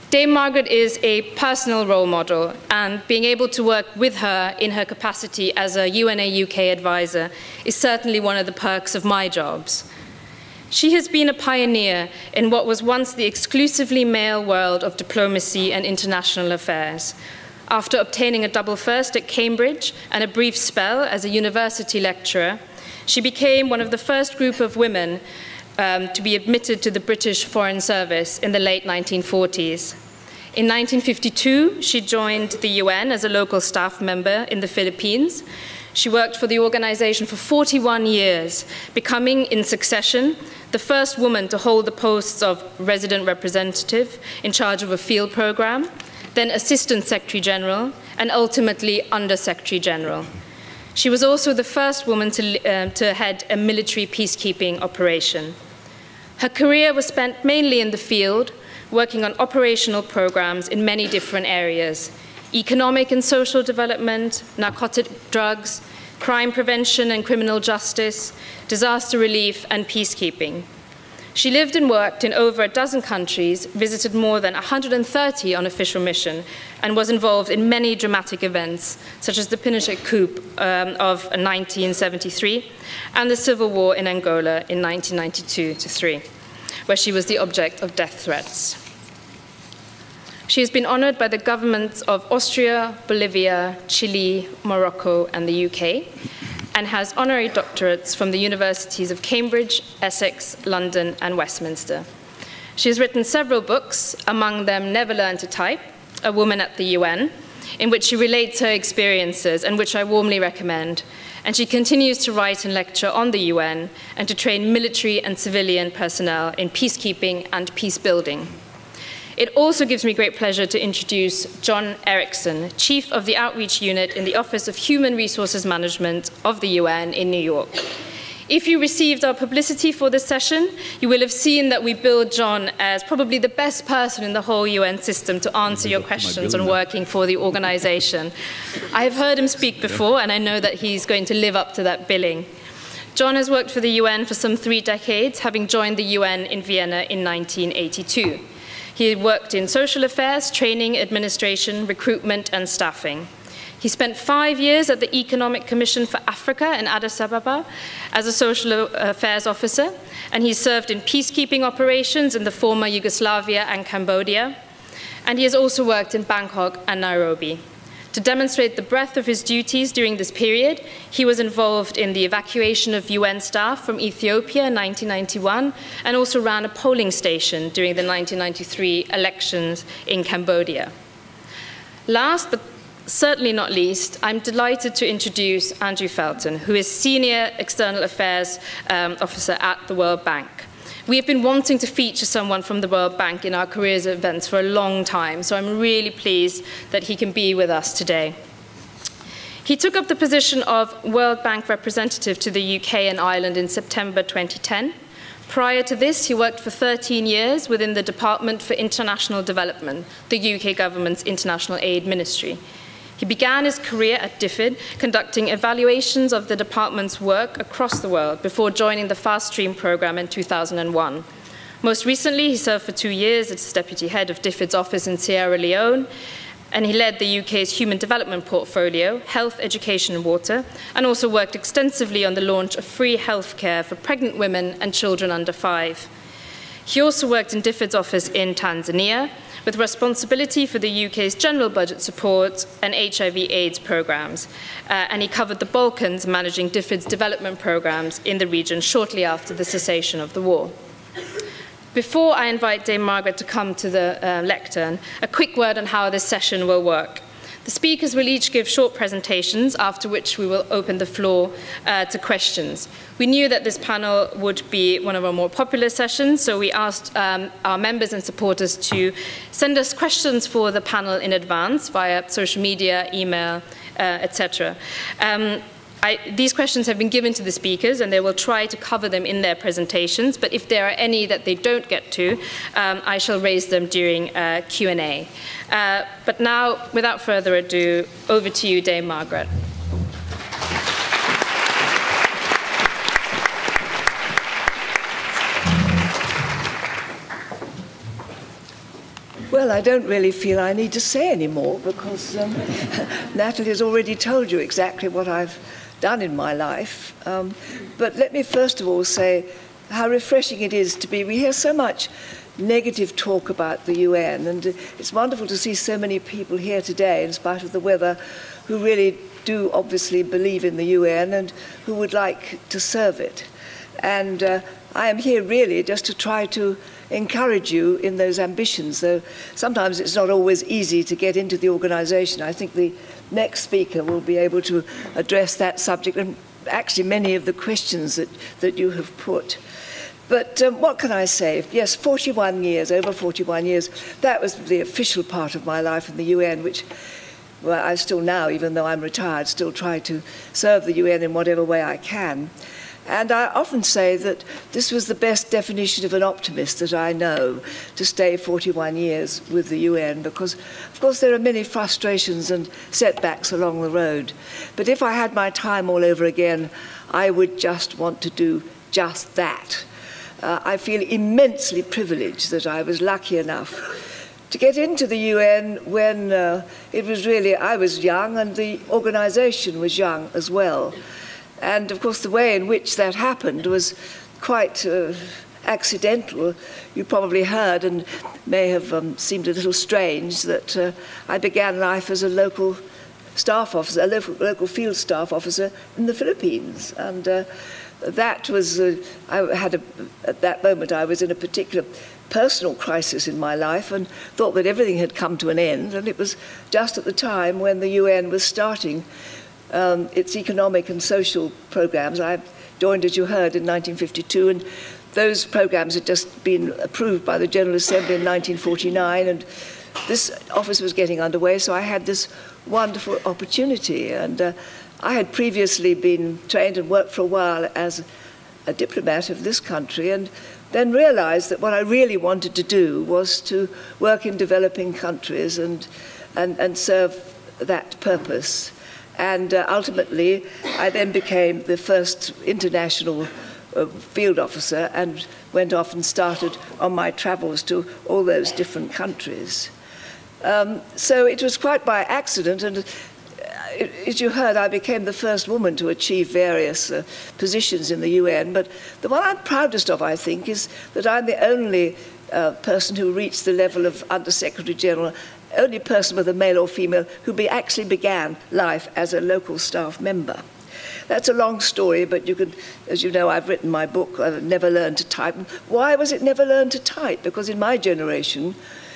Dame Margaret is a personal role model, and being able to work with her in her capacity as a UNA UK advisor is certainly one of the perks of my jobs. She has been a pioneer in what was once the exclusively male world of diplomacy and international affairs. After obtaining a double first at Cambridge and a brief spell as a university lecturer, she became one of the first group of women to be admitted to the British Foreign Service in the late 1940s. In 1952, she joined the UN as a local staff member in the Philippines. She worked for the organization for 41 years, becoming, in succession, the first woman to hold the posts of resident representative in charge of a field program, then Assistant Secretary General, and ultimately Under Secretary General. She was also the first woman to head a military peacekeeping operation. Her career was spent mainly in the field, working on operational programs in many different areas: economic and social development, narcotic drugs, crime prevention and criminal justice, disaster relief, and peacekeeping. She lived and worked in over a dozen countries, visited more than 130 on official mission, and was involved in many dramatic events, such as the Pinochet coup of 1973 and the civil war in Angola in 1992-3, where she was the object of death threats. She has been honored by the governments of Austria, Bolivia, Chile, Morocco, and the UK, and has honorary doctorates from the universities of Cambridge, Essex, London, and Westminster. She has written several books, among them Never Learn to Type, A Woman at the UN, in which she relates her experiences and which I warmly recommend. And she continues to write and lecture on the UN and to train military and civilian personnel in peacekeeping and peace building. It also gives me great pleasure to introduce John Ericson, Chief of the Outreach Unit in the Office of Human Resources Management of the UN in New York. If you received our publicity for this session, you will have seen that we billed John as probably the best person in the whole UN system to answer your questions on working for the organization. I have heard him speak before, and I know that he's going to live up to that billing. John has worked for the UN for some 3 decades, having joined the UN in Vienna in 1982. He worked in social affairs, training, administration, recruitment, and staffing. He spent 5 years at the Economic Commission for Africa in Addis Ababa as a social affairs officer, and he served in peacekeeping operations in the former Yugoslavia and Cambodia, and he has also worked in Bangkok and Nairobi. To demonstrate the breadth of his duties during this period, he was involved in the evacuation of UN staff from Ethiopia in 1991 and also ran a polling station during the 1993 elections in Cambodia. Last but certainly not least, I'm delighted to introduce Andrew Felton, who is Senior External Affairs Officer at the World Bank. We have been wanting to feature someone from the World Bank in our careers events for a long time, so I'm really pleased that he can be with us today. He took up the position of World Bank representative to the UK and Ireland in September 2010. Prior to this, he worked for 13 years within the Department for International Development, the UK government's international aid ministry. He began his career at DFID, conducting evaluations of the department's work across the world before joining the Fast Stream program in 2001. Most recently, he served for 2 years as deputy head of DFID's office in Sierra Leone, and he led the UK's human development portfolio, health, education and water, and also worked extensively on the launch of free healthcare for pregnant women and children under 5. He also worked in DFID's office in Tanzania, with responsibility for the UK's general budget support and HIV/AIDS programs, and he covered the Balkans, managing DFID's development programs in the region shortly after the cessation of the war. Before I invite Dame Margaret to come to the lectern, a quick word on how this session will work. The speakers will each give short presentations, after which we will open the floor to questions. We knew that this panel would be one of our more popular sessions, so we asked our members and supporters to send us questions for the panel in advance via social media, email, etc. These questions have been given to the speakers, and they will try to cover them in their presentations, but if there are any that they don't get to, I shall raise them during Q&A. But now, without further ado, over to you, Dame Margaret. Well, I don't really feel I need to say any more because Natalie has already told you exactly what I've done in my life. But let me first of all say how refreshing it is to be. We hear so much negative talk about the UN, and it's wonderful to see so many people here today, in spite of the weather, who really do obviously believe in the UN and who would like to serve it. And I am here really just to try to encourage you in those ambitions, though sometimes it's not always easy to get into the organization. I think the next speaker will be able to address that subject and actually many of the questions that you have put. But what can I say? Yes, 41 years, over 41 years, that was the official part of my life in the UN, which, well, I still now, even though I'm retired, still try to serve the UN in whatever way I can. And I often say that this was the best definition of an optimist that I know, to stay 41 years with the UN, because, of course, there are many frustrations and setbacks along the road. But if I had my time all over again, I would just want to do just that. I feel immensely privileged that I was lucky enough to get into the UN when it was really, I was young and the organization was young as well. And of course the way in which that happened was quite accidental. You probably heard and may have seemed a little strange that I began life as a local staff officer, a local field staff officer in the Philippines. And that was, at that moment I was in a particular personal crisis in my life and thought that everything had come to an end, and it was just at the time when the UN was starting its economic and social programs. I joined, as you heard, in 1952, and those programs had just been approved by the General Assembly in 1949, and this office was getting underway, so I had this wonderful opportunity. And I had previously been trained and worked for a while as a diplomat of this country, and then realized that what I really wanted to do was to work in developing countries and serve that purpose. And ultimately, I then became the first international field officer and went off and started on my travels to all those different countries. So it was quite by accident, and as you heard, I became the first woman to achieve various positions in the UN, but the one I'm proudest of, I think, is that I'm the only person who reached the level of Under-Secretary General, only person, whether male or female, who actually began life as a local staff member. That's a long story, but you can, as you know, I've written my book, Never Learned to Type. Why was it never learned to type? Because in my generation,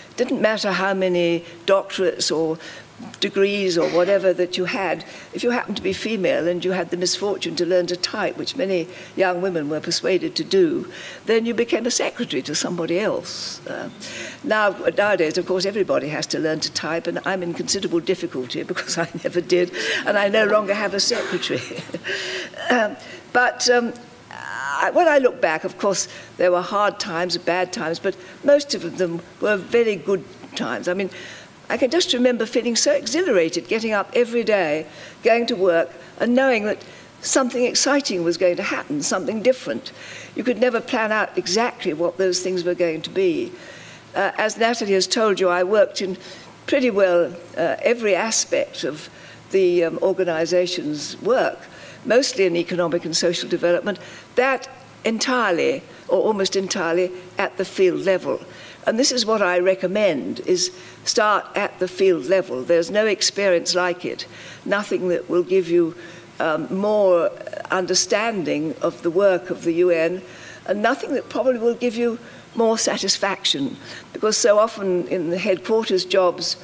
it didn't matter how many doctorates or degrees or whatever that you had, if you happened to be female and you had the misfortune to learn to type, which many young women were persuaded to do, then you became a secretary to somebody else. Nowadays, of course, everybody has to learn to type, and I'm in considerable difficulty because I never did, and I no longer have a secretary. When I look back, of course, there were hard times, bad times, but most of them were very good times. I mean, I can just remember feeling so exhilarated, getting up every day, going to work, and knowing that something exciting was going to happen, something different. You could never plan out exactly what those things were going to be. As Natalie has told you, I worked in pretty well every aspect of the organization's work, mostly in economic and social development, that entirely, or almost entirely, at the field level. And this is what I recommend, is start at the field level. There's no experience like it, nothing that will give you more understanding of the work of the UN, and nothing that probably will give you more satisfaction, because so often in the headquarters jobs,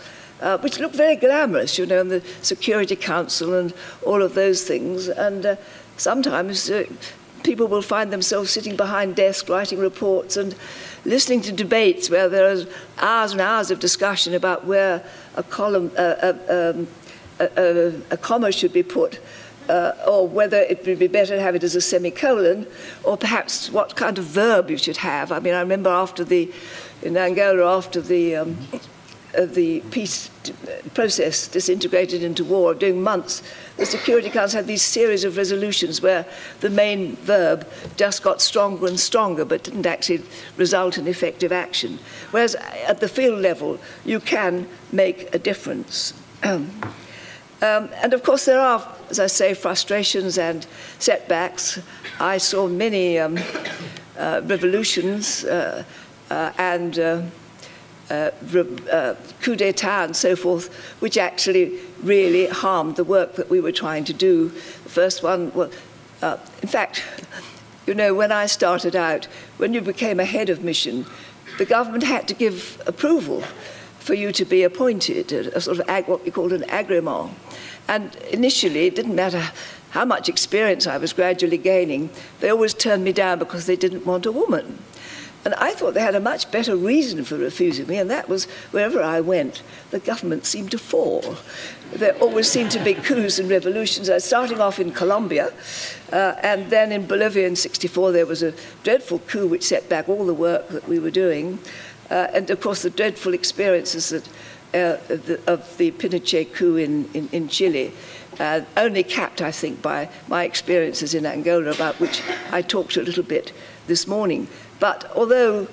which look very glamorous, you know, in the Security Council and all of those things, and sometimes people will find themselves sitting behind desks writing reports and listening to debates where there are hours and hours of discussion about where a comma should be put, or whether it would be better to have it as a semicolon, or perhaps what kind of verb you should have. I mean, I remember in Angola, after the the peace process disintegrated into war, during months, the Security Council had these series of resolutions where the main verb just got stronger and stronger, but didn't actually result in effective action. Whereas at the field level, you can make a difference. And of course, there are, as I say, frustrations and setbacks. I saw many revolutions and coup d'etat and so forth, which actually really harmed the work that we were trying to do. The first one, well, in fact, you know, when I started out, when you became a head of mission, the government had to give approval for you to be appointed, a sort of what we called an agrément. And initially, it didn't matter how much experience I was gradually gaining, they always turned me down because they didn't want a woman. And I thought they had a much better reason for refusing me, and that was wherever I went, the government seemed to fall. There always seemed to be coups and revolutions. Starting off in Colombia, and then in Bolivia in '64, there was a dreadful coup which set back all the work that we were doing. And of course, the dreadful experiences that, of the Pinochet coup in Chile, only capped, I think, by my experiences in Angola, about which I talked a little bit this morning. But although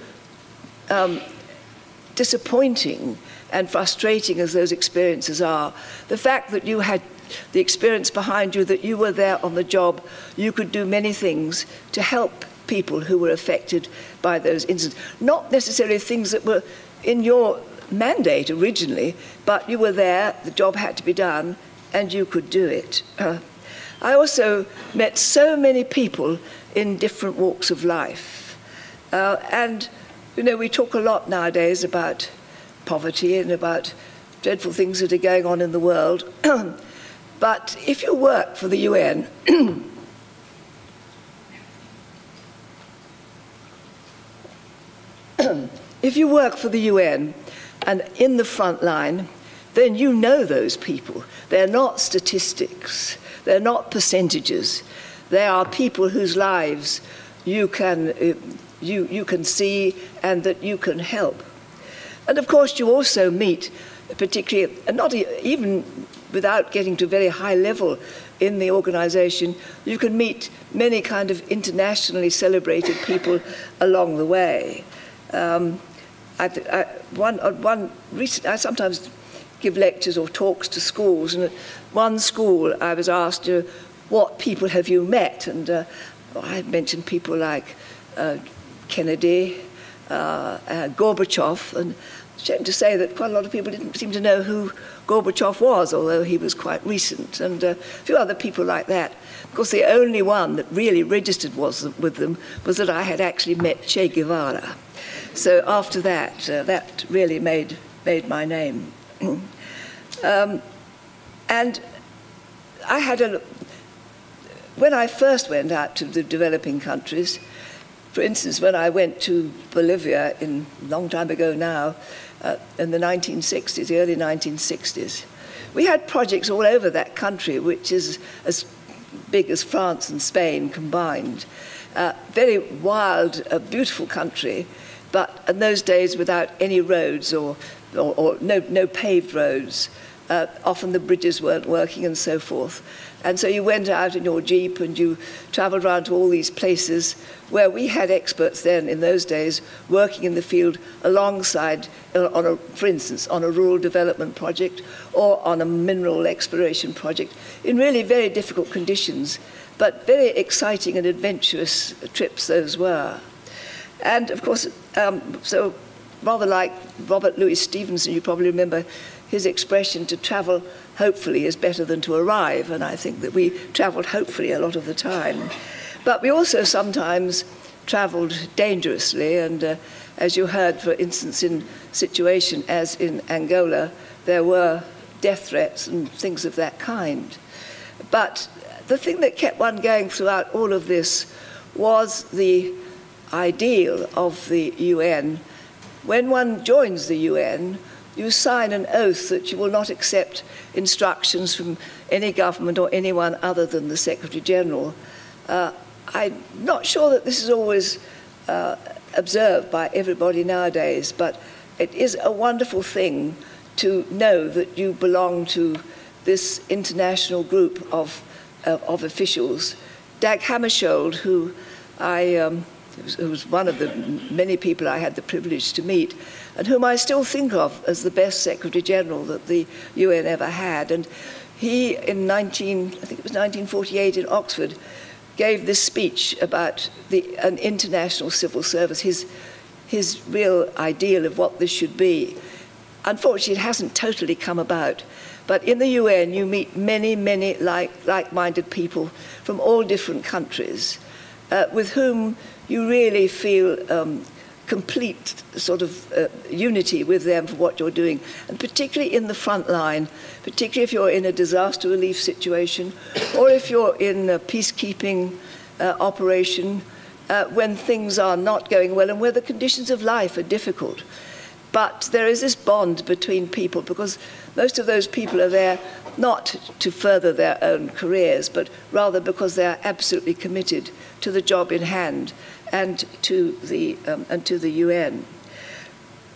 disappointing and frustrating as those experiences are, the fact that you had the experience behind you, that you were there on the job, you could do many things to help people who were affected by those incidents. Not necessarily things that were in your mandate originally, but you were there, the job had to be done, and you could do it. I also met so many people in different walks of life. And, you know, we talk a lot nowadays about poverty and about dreadful things that are going on in the world. But if you work for the UN, if you work for the UN and in the front line, then you know those people. They're not statistics. They're not percentages. They are people whose lives you can see and that you can help. And of course, you also meet, particularly, and not even without getting to a very high level in the organization, you can meet many kind of internationally celebrated people along the way. I sometimes give lectures or talks to schools, and at one school I was asked, what people have you met? And I mentioned people like Kennedy, Gorbachev, and shame to say that quite a lot of people didn't seem to know who Gorbachev was, although he was quite recent, and a few other people like that. Of course, the only one that really registered with them was that I had actually met Che Guevara. So after that, that really made my name. And I had when I first went out to the developing countries, for instance, when I went to Bolivia a long time ago now, in the 1960s, the early 1960s, we had projects all over that country, which is as big as France and Spain combined. Very wild, beautiful country, but in those days without any roads or no paved roads. Often the bridges weren't working and so forth. And so you went out in your Jeep and you traveled around to all these places where we had experts then in those days working in the field alongside, for instance, on a rural development project or on a mineral exploration project in really very difficult conditions, but very exciting and adventurous trips those were. And of course, so rather like Robert Louis Stevenson, you probably remember his expression, to travel hopefully is better than to arrive, and I think that we traveled hopefully a lot of the time. But we also sometimes traveled dangerously, and as you heard, for instance, in a situation as in Angola, there were death threats and things of that kind. But the thing that kept one going throughout all of this was the ideal of the UN. When one joins the UN, you sign an oath that you will not accept instructions from any government or anyone other than the Secretary General. I'm not sure that this is always observed by everybody nowadays, but it is a wonderful thing to know that you belong to this international group of officials. Dag Hammarskjöld, who was one of the many people I had the privilege to meet, and whom I still think of as the best Secretary General that the UN ever had. And he, in I think it was 1948 in Oxford, gave this speech about an international civil service, his real ideal of what this should be. Unfortunately, it hasn't totally come about. But in the UN, you meet many, many like-minded people from all different countries, with whom you really feel complete sort of unity with them for what you're doing, and particularly in the front line, particularly if you're in a disaster relief situation, or if you're in a peacekeeping operation, when things are not going well and where the conditions of life are difficult. But there is this bond between people, because most of those people are there not to further their own careers, but rather because they are absolutely committed to the job in hand and to the UN.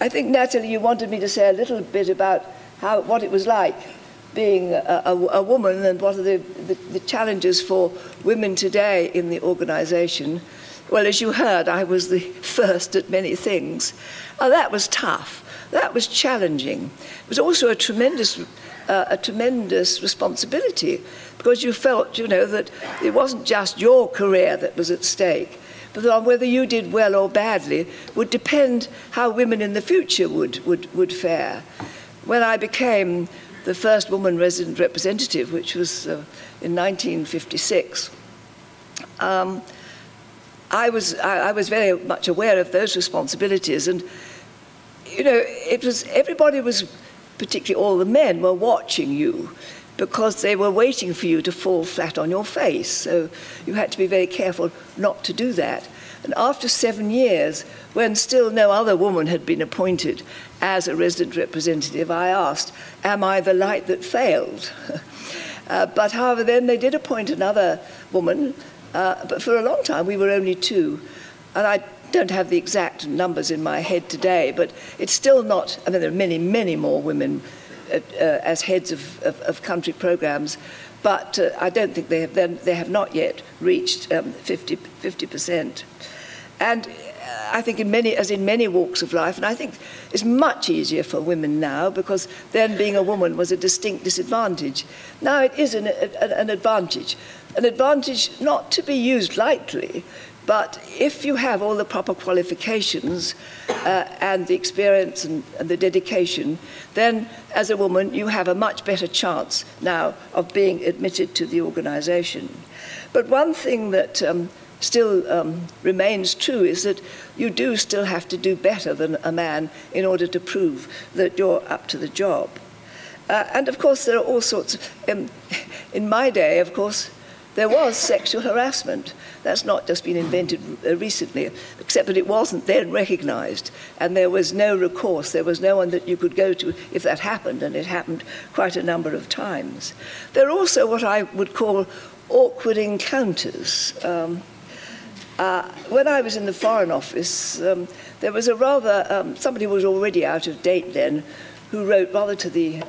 I think, Natalie, you wanted me to say a little bit about what it was like being a woman, and what are the challenges for women today in the organization. Well, as you heard, I was the first at many things. That was tough. That was challenging. It was also a tremendous responsibility, because you felt, that it wasn't just your career that was at stake, but on whether you did well or badly would depend how women in the future would fare. When I became the first woman resident representative, which was in 1956, I was very much aware of those responsibilities, and everybody was, particularly all the men, were watching you, because they were waiting for you to fall flat on your face. So you had to be very careful not to do that. And after 7 years, when still no other woman had been appointed as a resident representative, I asked, am I the light that failed? But however, then they did appoint another woman, but for a long time we were only two. And I don't have the exact numbers in my head today, but it's still not, I mean, there are many, many more women as heads of country programs, but I don't think they have not yet reached 50%. And I think in many walks of life, and I think it's much easier for women now, because then being a woman was a distinct disadvantage. Now it is an advantage not to be used lightly, but if you have all the proper qualifications and the experience and the dedication, then as a woman you have a much better chance now of being admitted to the organization. But one thing that still remains true is that you do still have to do better than a man in order to prove that you're up to the job. And of course there are all sorts of, in my day, of course, there was sexual harassment. That's not just been invented recently, except that it wasn't then recognized, and there was no recourse. There was no one that you could go to if that happened, and it happened quite a number of times. There are also what I would call awkward encounters. When I was in the Foreign Office, there was a rather, somebody who was already out of date then, who wrote, rather to the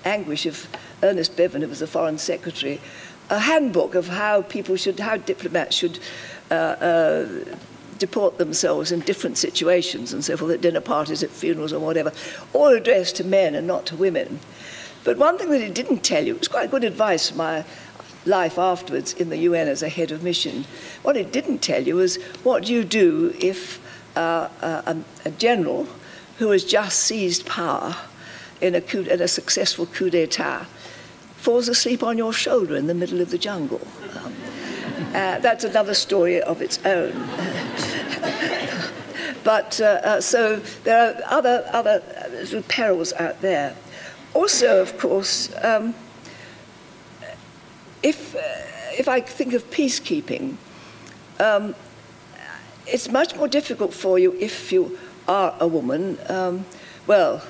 anguish of Ernest Bevin, who was the Foreign Secretary, a handbook of how diplomats should deport themselves in different situations and so forth, at dinner parties, at funerals or whatever, all addressed to men and not to women. But one thing that it didn't tell you, it was quite good advice for my life afterwards in the UN as a head of mission. What it didn't tell you was what you do if a general who has just seized power in a successful coup d'etat falls asleep on your shoulder in the middle of the jungle. That's another story of its own. But so there are other little perils out there. Also, of course, if I think of peacekeeping, it's much more difficult for you if you are a woman. Well,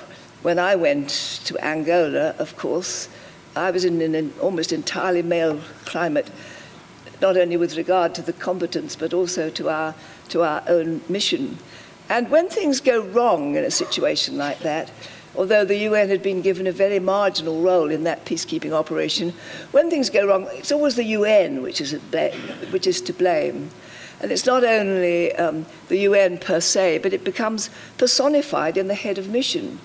when I went to Angola, of course, I was in an almost entirely male climate, not only with regard to the competence, but also to our own mission. And when things go wrong in a situation like that, although the UN had been given a very marginal role in that peacekeeping operation, when things go wrong, it's always the UN which is to blame. And it's not only the UN per se, but it becomes personified in the head of mission.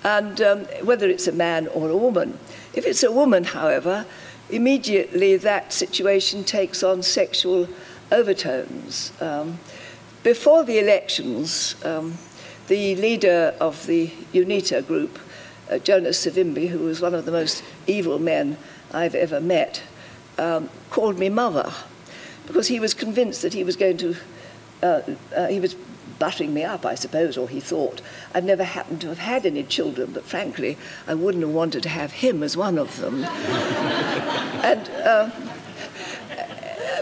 And whether it's a man or a woman. If it's a woman, however, immediately that situation takes on sexual overtones. Before the elections, the leader of the UNITA group, Jonas Savimbi, who was one of the most evil men I've ever met, called me mother, because he was convinced that he was going to, he was buttering me up, I suppose, or he thought. I'd never happened to have had any children, but frankly, I wouldn't have wanted to have him as one of them.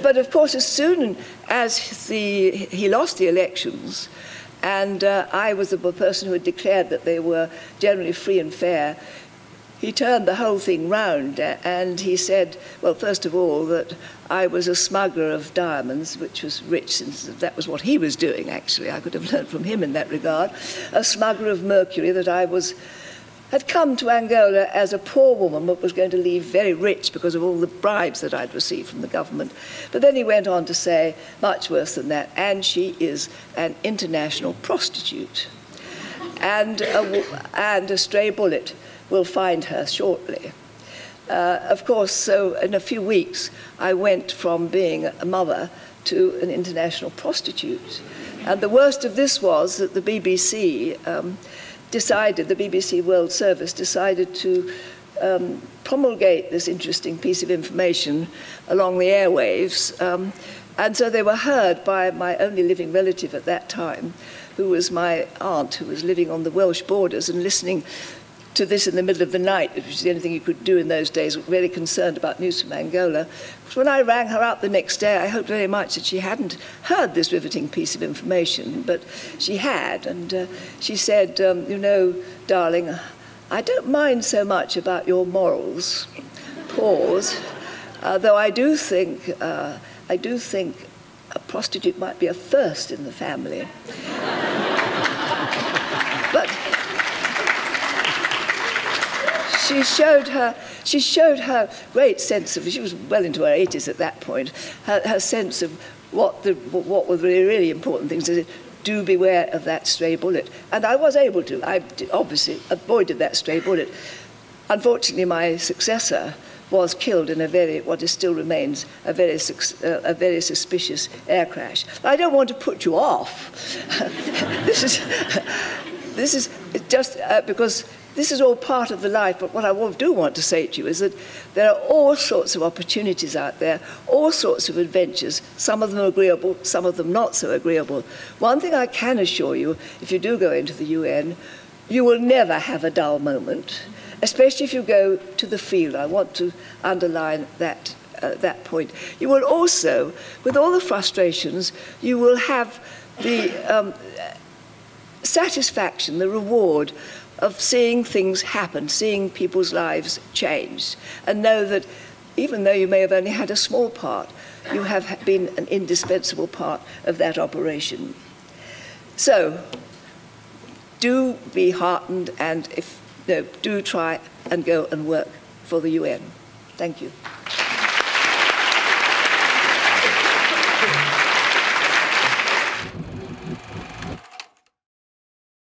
But of course, as soon as he lost the elections, and I was the person who had declared that they were generally free and fair, he turned the whole thing round and he said, well, first of all, that I was a smuggler of diamonds, which was rich, since that was what he was doing, actually. I could have learned from him in that regard. A smuggler of mercury, that I had come to Angola as a poor woman but was going to leave very rich because of all the bribes that I'd received from the government. But then he went on to say, much worse than that, and she is an international prostitute. And a stray bullet will find her shortly. Of course, so in a few weeks, I went from being a mother to an international prostitute. And the worst of this was that the BBC the BBC World Service decided to promulgate this interesting piece of information along the airwaves. And so they were heard by my only living relative at that time, who was my aunt, who was living on the Welsh borders and listening to this in the middle of the night, which was the only thing you could do in those days, really concerned about news from Angola. But when I rang her up the next day, I hoped very much that she hadn't heard this riveting piece of information, but she had, and she said, you know, darling, I don't mind so much about your morals, pause, though I do think a prostitute might be a first in the family. But she showed her great sense of, she was well into her 80s at that point, her sense of what were the really important things. Do beware of that stray bullet. And I was able to. I obviously avoided that stray bullet. Unfortunately, my successor was killed in what still remains a very suspicious air crash. I don't want to put you off. This is just because this is all part of the life, but what I do want to say to you is that there are all sorts of opportunities out there, all sorts of adventures, some of them agreeable, some of them not so agreeable. One thing I can assure you, if you do go into the UN, you will never have a dull moment, especially if you go to the field. I want to underline that point. You will also, with all the frustrations, you will have the satisfaction, the reward of seeing things happen, seeing people's lives changed, and know that even though you may have only had a small part, you have been an indispensable part of that operation. So, do be heartened, and do try and go and work for the UN. Thank you.